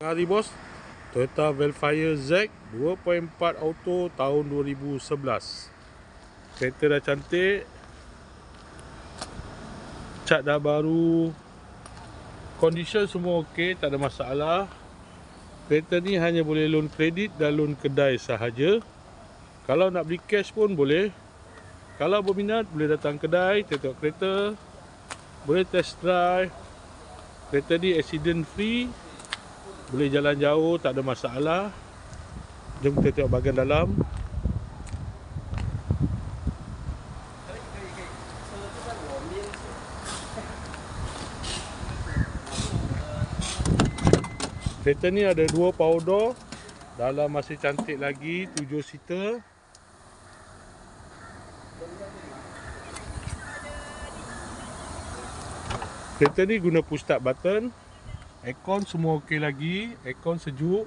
Hari bos, Toyota Velfire Z 2.4 auto tahun 2011. Kereta dah cantik, cat dah baru, condition semua okey, tak ada masalah. Kereta ni hanya boleh loan kredit dan loan kedai sahaja. Kalau nak beli cash pun boleh. Kalau berminat boleh datang kedai, tengok kereta, boleh test drive. Kereta ni accident free, boleh jalan jauh, tak ada masalah. Jom kita tengok bahagian dalam. Kereta ni ada 2 power door. Dalam masih cantik lagi, 7 seater. Kereta ni guna push start button. Aircon semua okey lagi, aircon sejuk.